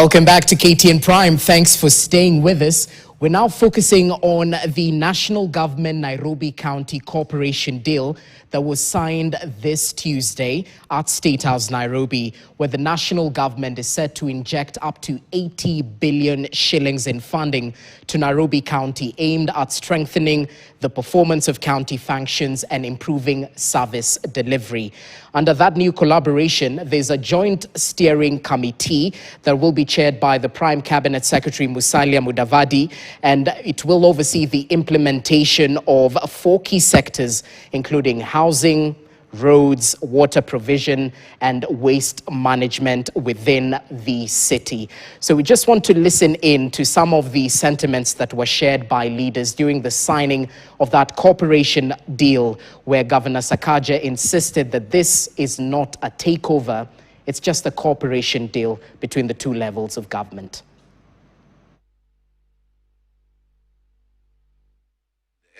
Welcome back to KTN Prime. Thanks for staying with us. We're now focusing on the national government Nairobi County Corporation deal that was signed this Tuesday at State House, Nairobi, where the national government is set to inject up to 80 billion shillings in funding to Nairobi County, aimed at strengthening the performance of county functions and improving service delivery. Under that new collaboration, there's a joint steering committee that will be chaired by the Prime Cabinet Secretary Musalia Mudavadi, and it will oversee the implementation of 4 key sectors, including housing, roads, water provision, and waste management within the city. So we just want to listen in to some of the sentiments that were shared by leaders during the signing of that corporation deal, where Governor Sakaja insisted that this is not a takeover, it's just a cooperation deal between the 2 levels of government.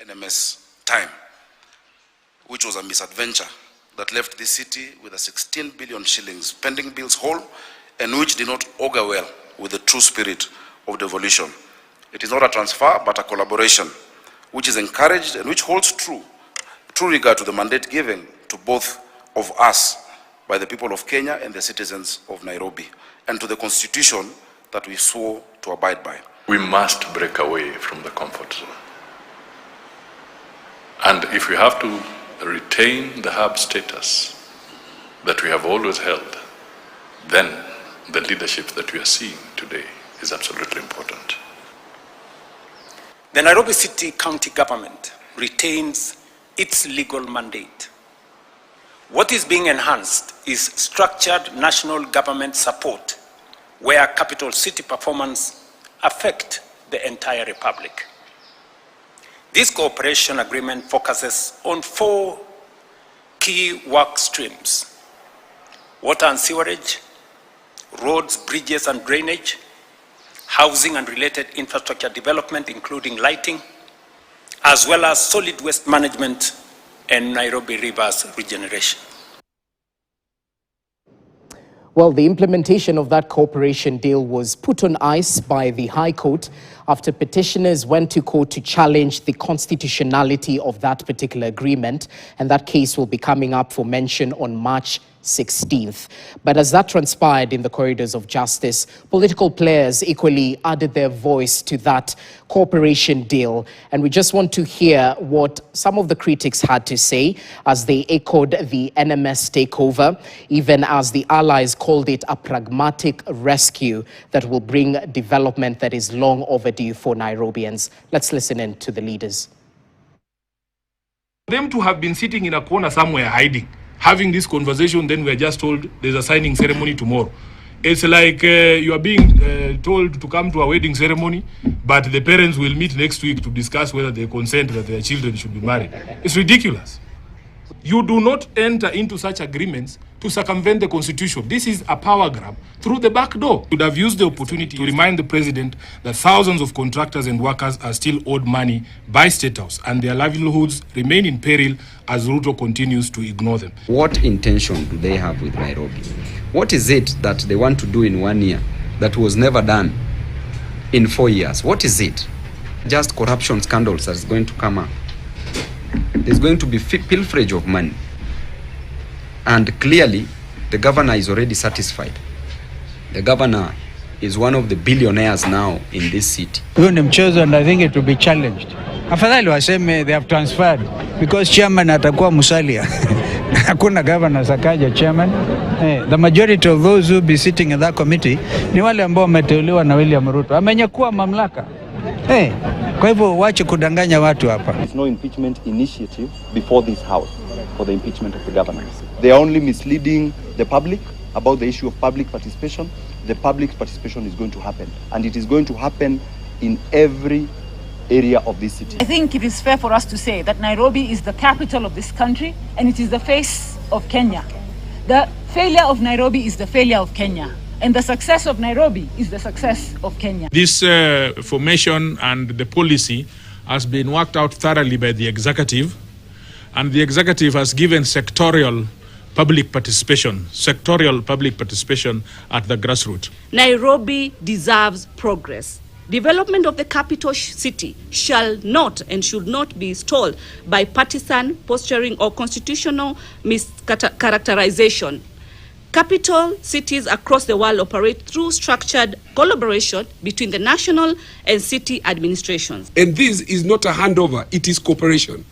NMS time, which was a misadventure that left the city with a 16 billion shillings pending bills whole, and which did not augur well with the true spirit of devolution. It is not a transfer, but a collaboration, which is encouraged and which holds true regard to the mandate given to both of us by the people of Kenya and the citizens of Nairobi, and to the constitution that we swore to abide by. We must break away from the comfort zone. And if we have to retain the hub status that we have always held, then the leadership that we are seeing today is absolutely important. The Nairobi City County Government retains its legal mandate. What is being enhanced is structured national government support, where capital city performance affect the entire republic. This cooperation agreement focuses on 4 key work streams: water and sewerage, roads, bridges and drainage, housing and related infrastructure development, including lighting, as well as solid waste management and Nairobi rivers regeneration. Well, the implementation of that cooperation deal was put on ice by the High Court after petitioners went to court to challenge the constitutionality of that particular agreement, and that case will be coming up for mention on March 16th. But as that transpired in the corridors of justice, political players equally added their voice to that cooperation deal. And we just want to hear what some of the critics had to say as they echoed the NMS takeover, even as the allies called it a pragmatic rescue that will bring development that is long overdue for Nairobians. Let's listen in to the leaders. Them to have been sitting in a corner somewhere hiding, having this conversation, then we are just told there's a signing ceremony tomorrow. It's like you are being told to come to a wedding ceremony, but the parents will meet next week to discuss whether they consent that their children should be married. It's ridiculous. You do not enter into such agreements to circumvent the constitution. This is a power grab through the back door. You would have used the opportunity to remind the president that thousands of contractors and workers are still owed money by State House, and their livelihoods remain in peril as Ruto continues to ignore them. What intention do they have with Nairobi? What is it that they want to do in 1 year that was never done in 4 years? What is it? Just corruption scandals that is going to come up. There's going to be pilferage of money. And clearly, the governor is already satisfied. The governor is one of the billionaires now in this city. And I think it will be challenged. Afadhali waseme they have transferred because chairman atakuwa Musalia. Hakuna governor Sakaja chairman. The majority of those who will be sitting in that committee ni wale ambao wameteuliwa na William Ruto. Amenyakua mamlaka. Kwa hivyo wache kudanganya watu hapa. There is no impeachment initiative before this house for the impeachment of the governor. They are only misleading the public about the issue of public participation. The public participation is going to happen, and it is going to happen in every area of this city. I think it is fair for us to say that Nairobi is the capital of this country, and it is the face of Kenya. The failure of Nairobi is the failure of Kenya, and the success of Nairobi is the success of Kenya. This formation and the policy has been worked out thoroughly by the executive, and the executive has given sectorial public participation, sectorial public participation at the grassroots. Nairobi deserves progress. Development of the capital city shall not and should not be stalled by partisan posturing or constitutional mischaracterization. Capital cities across the world operate through structured collaboration between the national and city administrations. And this is not a handover, it is cooperation.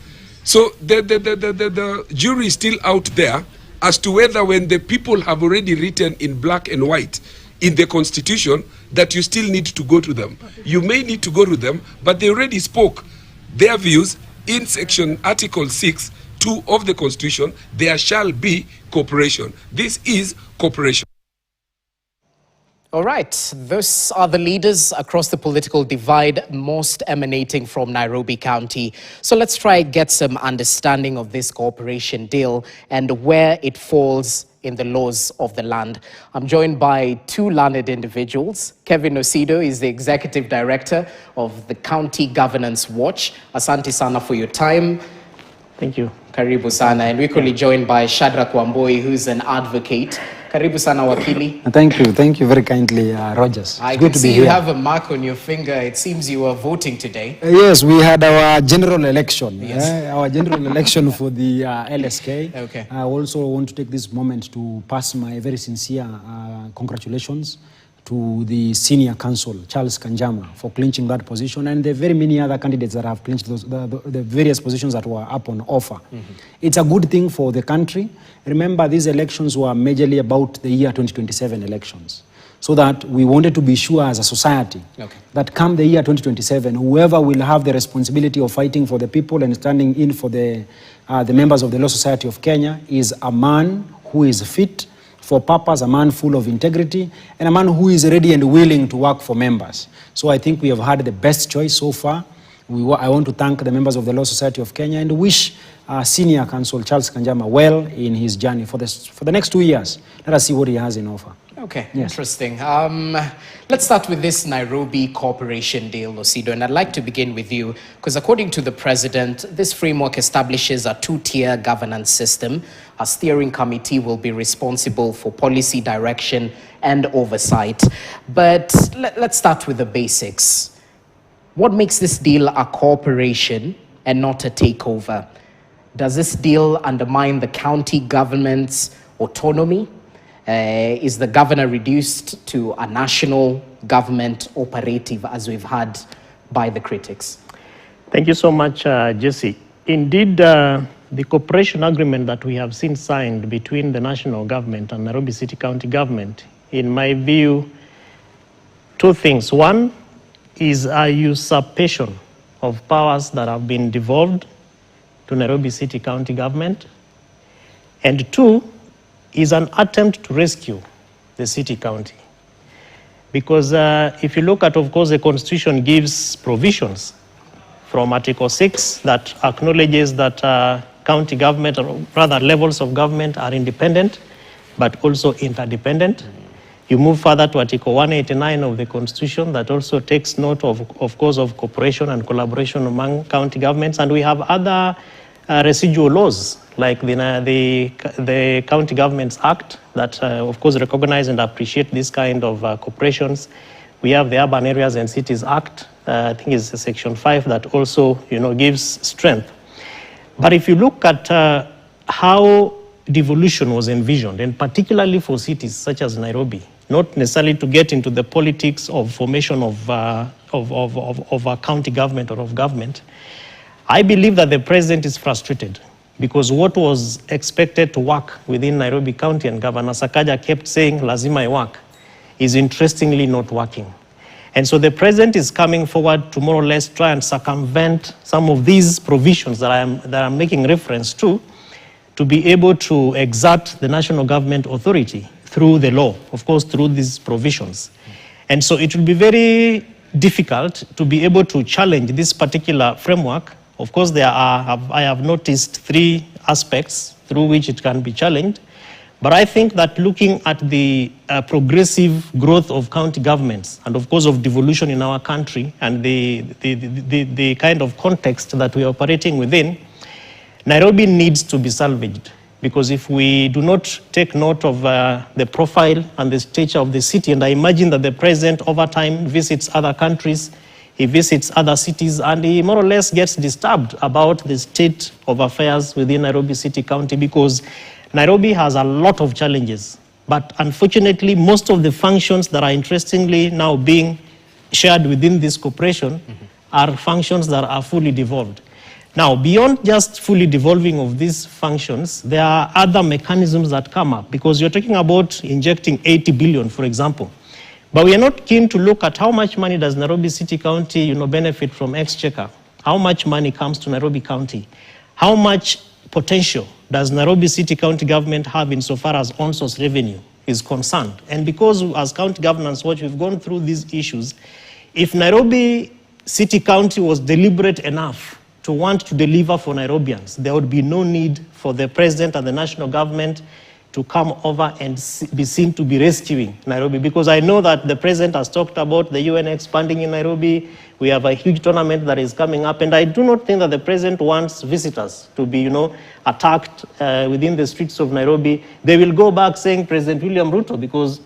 So the jury is still out there as to whether, when the people have already written in black and white in the constitution that you still need to go to them. You may need to go to them, but they already spoke their views in section Article 6(2) of the constitution. There shall be cooperation. This is cooperation. All right, those are the leaders across the political divide, most emanating from Nairobi County. So let's try and get some understanding of this cooperation deal and where it falls in the laws of the land. I'm joined by two learned individuals. Kevin Osido is the Executive Director of the County Governance Watch. Asante sana for your time. Thank you. Karibu sana. And we're equally joined by Shadrack Wamboi, who's an advocate. Karibu sana wakili. Thank you very kindly, Rogers. I can see you have a mark on your finger. It seems you were voting today. Yes, we had our general election. Yes. Our general election for the LSK. Okay. I also want to take this moment to pass my very sincere congratulations to the senior counsel, Charles Kanjama, for clinching that position, and the very many other candidates that have clinched those, the various positions that were up on offer. It's a good thing for the country. Remember, these elections were majorly about the year 2027 elections. So that we wanted to be sure as a society that come the year 2027, whoever will have the responsibility of fighting for the people and standing in for the members of the Law Society of Kenya is a man who is fit for purpose, a man full of integrity, and a man who is ready and willing to work for members. So I think we have had the best choice so far. I want to thank the members of the Law Society of Kenya and wish Senior Counsel Charles Kanjama well in his journey for the next 2 years. Let us see what he has in offer. Okay, Yes. interesting. Let's start with this Nairobi cooperation deal, Osido, and I'd like to begin with you, because according to the president, this framework establishes a two-tier governance system. A steering committee will be responsible for policy direction and oversight. But let's start with the basics. What makes this deal a cooperation and not a takeover? Does this deal undermine the county government's autonomy? Is the governor reduced to a national government operative, as we've had by the critics? Thank you so much, Jesse. Indeed, the cooperation agreement that we have seen signed between the national government and Nairobi City County government, in my view, two things. One is a usurpation of powers that have been devolved to Nairobi City County government. And two is an attempt to rescue the city county. Because if you look at, of course, the Constitution gives provisions from Article 6 that acknowledges that county government, or rather levels of government, are independent, but also interdependent. You move further to Article 189 of the Constitution that also takes note of course, of cooperation and collaboration among county governments. And we have other residual laws like the County Governments Act that, of course, recognize and appreciate this kind of cooperations. We have the Urban Areas and Cities Act, I think it's Section 5, that also, gives strength. But if you look at how devolution was envisioned, and particularly for cities such as Nairobi, not necessarily to get into the politics of formation of a county government or of government, I believe that the president is frustrated because what was expected to work within Nairobi County, and Governor Sakaja kept saying, lazima work, is interestingly not working. And so the president is coming forward to more or less try and circumvent some of these provisions that I'm making reference to be able to exert the national government authority through the law, of course, through these provisions. And so it will be very difficult to be able to challenge this particular framework. Of course, I have noticed three aspects through which it can be challenged. But I think that looking at the progressive growth of county governments and, of course, of devolution in our country and the kind of context that we are operating within, Nairobi needs to be salvaged Because if we do not take note of the profile and the stature of the city, and I imagine that the president over time visits other countries, he visits other cities, and he more or less gets disturbed about the state of affairs within Nairobi City County, because Nairobi has a lot of challenges. But unfortunately, most of the functions that are interestingly now being shared within this corporation are functions that are fully devolved. Now, beyond just fully devolving of these functions, there are other mechanisms that come up, because you're talking about injecting 80 billion, for example. But we are not keen to look at how much money does Nairobi City County benefit from exchequer. How much money comes to Nairobi County? How much potential does Nairobi City County government have insofar as on-source revenue is concerned? And because as County Governance Watch, we've gone through these issues, if Nairobi City County was deliberate enough to want to deliver for Nairobians, there would be no need for the president and the national government to come over and be seen to be rescuing Nairobi. Because I know that the president has talked about the UN expanding in Nairobi. We have a huge tournament that is coming up, and I do not think that the president wants visitors to be, attacked within the streets of Nairobi. They will go back saying President William Ruto, because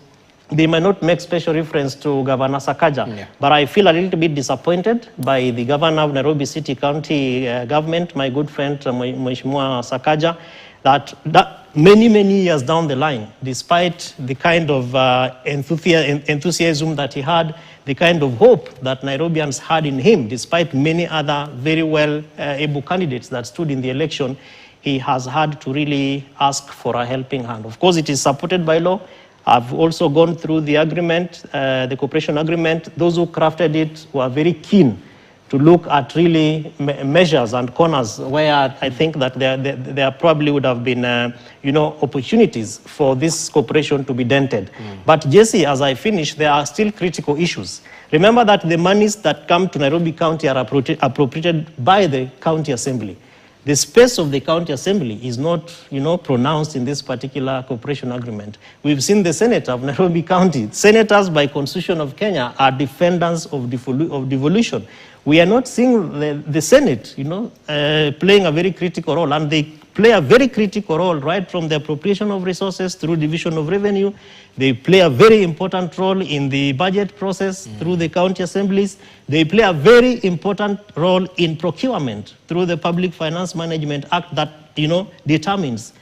they might not make special reference to Governor Sakaja. Yeah. But I feel a little bit disappointed by the governor of Nairobi City County government, my good friend Mheshimiwa Sakaja, that many years down the line, despite the kind of enthusiasm that he had, the kind of hope that Nairobians had in him, despite many other very well able candidates that stood in the election, he has had to really ask for a helping hand. Of course, it is supported by law. I've also gone through the agreement, the cooperation agreement. Those who crafted it were very keen to look at really measures and corners where I think that there probably would have been, opportunities for this cooperation to be dented. But Jesse, as I finish, there are still critical issues. Remember that the monies that come to Nairobi County are appropriated by the County Assembly. The space of the County Assembly is not, pronounced in this particular cooperation agreement. We've seen the Senator of Nairobi County. Senators, by Constitution of Kenya, are defenders of devolution. We are not seeing the Senate, playing a very critical role, and they play a very critical role right from the appropriation of resources through division of revenue. They play a very important role in the budget process through the county assemblies. They play a very important role in procurement through the Public Finance Management Act that, determines,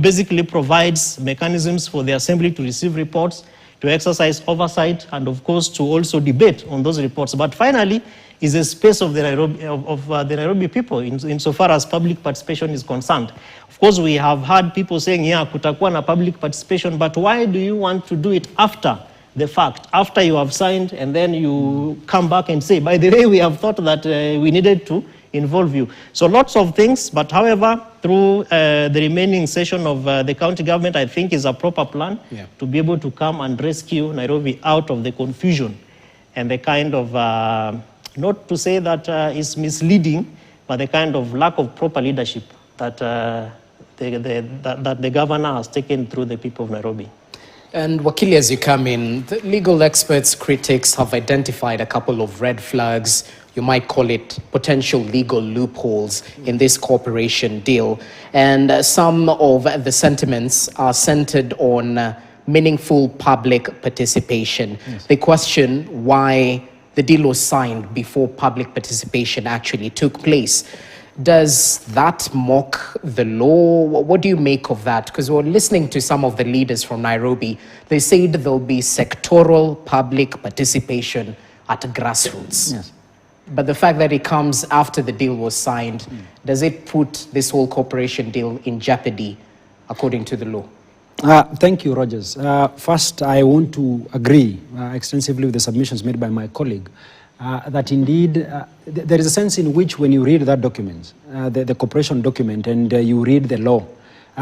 basically provides mechanisms for the assembly to receive reports, to exercise oversight, and of course to also debate on those reports. But finally, is a space of the Nairobi people insofar as public participation is concerned. Of course, we have had people saying, kutakuwa na public participation, but why do you want to do it after the fact, after you have signed, and then you come back and say, by the way, we have thought that we needed to involve you. So lots of things, but however, through the remaining session of the county government, I think is a proper plan to be able to come and rescue Nairobi out of the confusion and the kind of not to say that it's misleading, but the kind of lack of proper leadership that the governor has taken through the people of Nairobi. And Wakili, as you come in, the legal experts, critics have identified a couple of red flags, you might call it potential legal loopholes in this cooperation deal. And some of the sentiments are centered on meaningful public participation. Yes. They question why the deal was signed before public participation actually took place. Does that mock the law? What do you make of that? Because we're listening to some of the leaders from Nairobi. They said there'll be sectoral public participation at grassroots. Yes. But the fact that it comes after the deal was signed, does it put this whole cooperation deal in jeopardy according to the law? Thank you, Rogers. First, I want to agree extensively with the submissions made by my colleague that indeed there is a sense in which when you read that document, the cooperation document, and you read the law,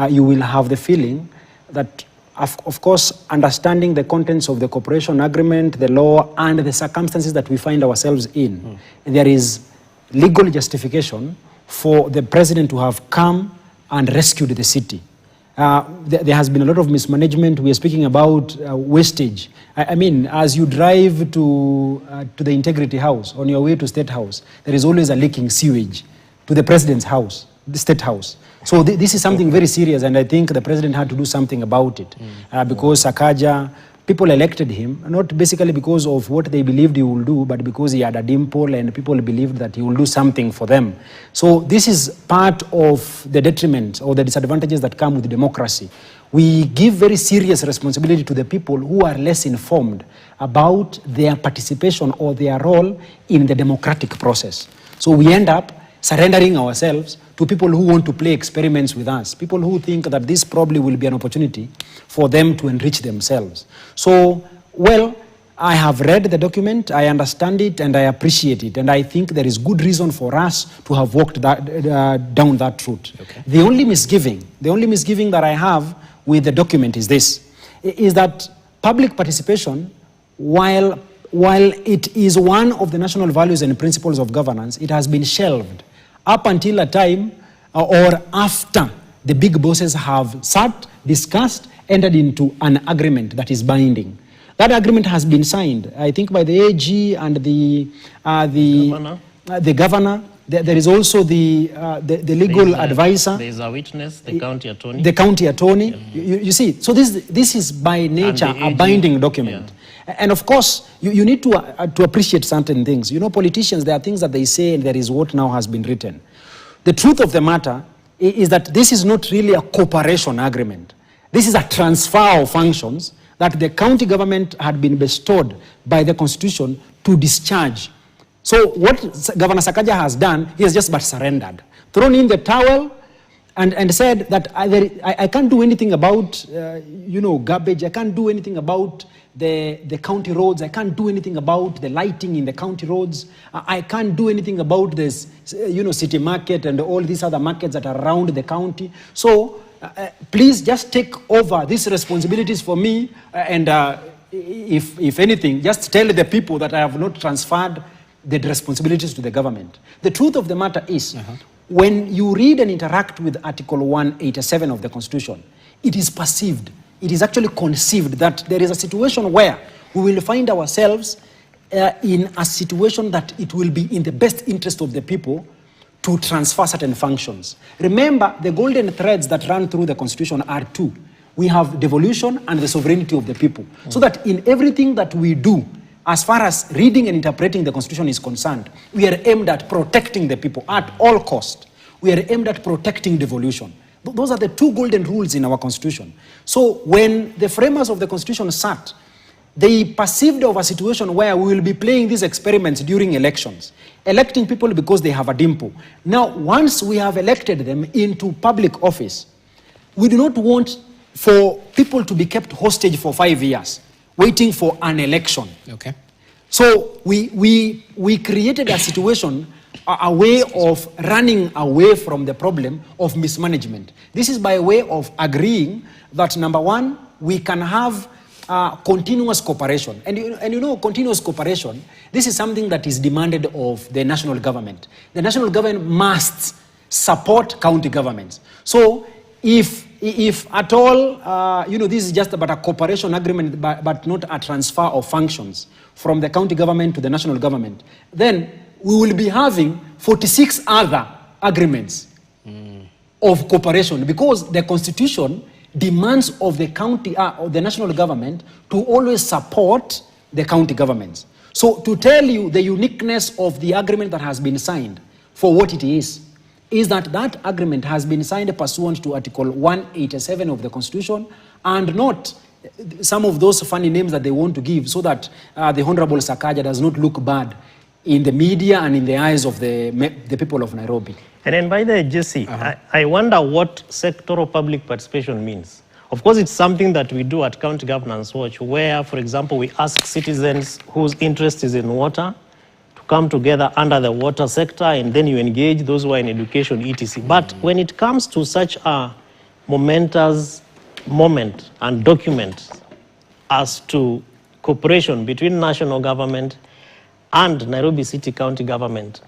you will have the feeling that, of course, understanding the contents of the cooperation agreement, the law, and the circumstances that we find ourselves in, there is legal justification for the president to have come and rescued the city. There has been a lot of mismanagement. We are speaking about wastage. I mean, as you drive to the Integrity House on your way to State House, there is always a leaking sewage to the president's house. the State House. So this is something very serious, and I think the president had to do something about it because Sakaja, people elected him, not basically because of what they believed he would do, but because he had a dimple and people believed that he will do something for them. So this is part of the detriment or the disadvantages that come with democracy. We give very serious responsibility to the people who are less informed about their participation or their role in the democratic process. So we end up surrendering ourselves to people who want to play experiments with us, people who think that this probably will be an opportunity for them to enrich themselves. So, well, I have read the document, I understand it, and I appreciate it, and I think there is good reason for us to have walked down that route. Okay. The only misgiving that I have with the document is this, is that public participation, while it is one of the national values and principles of governance, it has been shelved up until a time or after the big bosses have sat, discussed, entered into an agreement that is binding. That agreement has been signed, I think, by the AG and the governor. There is also the legal advisor. There is a witness, the county attorney. The county attorney. Yeah. You see, so this is by nature a binding document. Yeah. And of course, you need to appreciate certain things. You know, politicians, there are things that they say and there is what now has been written. The truth of the matter is that this is not really a cooperation agreement. This is a transfer of functions that the county government had been bestowed by the constitution to discharge. So what Governor Sakaja has done, he has just but surrendered, thrown in the towel and said that I can't do anything about, garbage. I can't do anything about the county roads. I can't do anything about the lighting in the county roads. I can't do anything about this, city market and all these other markets that are around the county. So please just take over these responsibilities for me. And if anything, just tell the people that I have not transferred the responsibilities to the government. The truth of the matter is, when you read and interact with Article 187 of the Constitution, it is perceived, it is actually conceived that there is a situation where we will find ourselves in a situation that it will be in the best interest of the people to transfer certain functions. Remember, the golden threads that run through the Constitution are two. We have devolution and the sovereignty of the people. So that in everything that we do, as far as reading and interpreting the Constitution is concerned, we are aimed at protecting the people at all cost. We are aimed at protecting devolution. Those are the two golden rules in our Constitution. So when the framers of the Constitution sat, they perceived of a situation where we will be playing these experiments during elections, electing people because they have a dimple. Now, once we have elected them into public office, we do not want for people to be kept hostage for 5 years, waiting for an election. Okay. So we created a situation, a way of running away from the problem of mismanagement. This is by way of agreeing that, number one, we can have continuous cooperation. And continuous cooperation, this is something that is demanded of the national government. The national government must support county governments. So if at all, this is just about a cooperation agreement, but not a transfer of functions from the county government to the national government, then we will be having 46 other agreements of cooperation, because the Constitution demands of the county, or the national government, to always support the county governments. So to tell you the uniqueness of the agreement that has been signed for what it is that agreement has been signed pursuant to Article 187 of the Constitution, and not some of those funny names that they want to give, so that the Honorable Sakaja does not look bad in the media and in the eyes of the people of Nairobi. And then by the Jesse, I wonder what sectoral public participation means. Of course, it's something that we do at County Governance Watch, where, for example, we ask citizens whose interest is in water to come together under the water sector, and then you engage those who are in education, etc. But when it comes to such a momentous moment and document as to cooperation between national government and Nairobi City County government,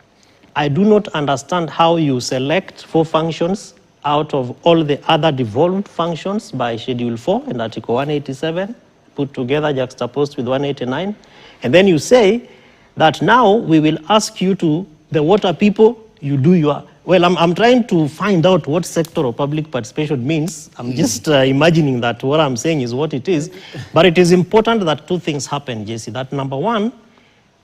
I do not understand how you select 4 functions out of all the other devolved functions by Schedule 4 and Article 187, put together, juxtaposed with 189, and then you say that now we will ask you to, the water people, you do your Well, I'm trying to find out what sector of public participation means. I'm just imagining that what I'm saying is what it is. But it is important that two things happen, Jesse. That number one,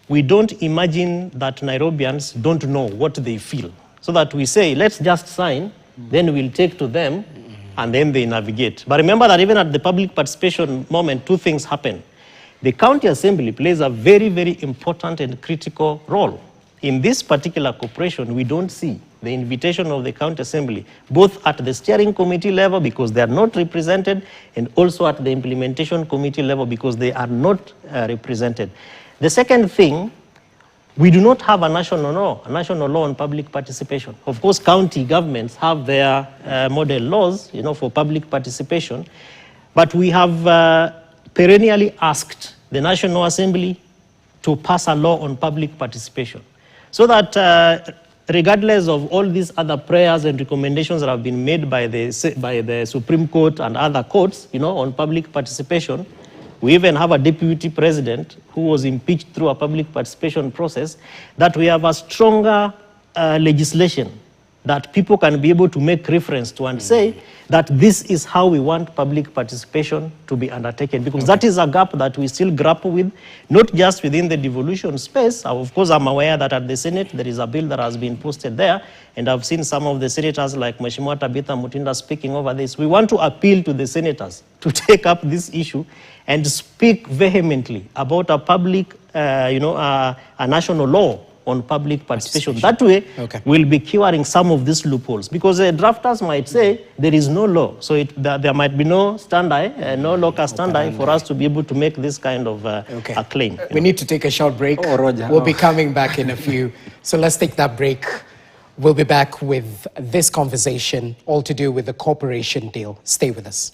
we don't imagine that Nairobians don't know what they feel. So that we say, let's just sign, then we'll take to them, and then they navigate. But remember that even at the public participation moment, two things happen. The county assembly plays a very, very important and critical role. In this particular corporation, we don't see the invitation of the county assembly, both at the steering committee level because they are not represented, and also at the implementation committee level because they are not represented. The second thing, we do not have a national law on public participation. Of course, county governments have their model laws, for public participation, but we have perennially asked the National Assembly to pass a law on public participation, so that regardless of all these other prayers and recommendations that have been made by the Supreme Court and other courts, on public participation, we even have a deputy president who was impeached through a public participation process, that we have a stronger legislation that people can be able to make reference to and say that this is how we want public participation to be undertaken. Because that is a gap that we still grapple with, not just within the devolution space. Of course, I'm aware that at the Senate, there is a bill that has been posted there, and I've seen some of the senators like Mheshimiwa Tabitha Mutinda speaking over this. We want to appeal to the senators to take up this issue and speak vehemently about a public, a national law on public participation. That way, we'll be curing some of these loopholes. Because drafters might say there is no law, so there might be no stand-eye, no local stand-eye for us to be able to make this kind of a claim. We need to take a short break. We'll be coming back in a few. So let's take that break. We'll be back with this conversation, all to do with the corporation deal. Stay with us.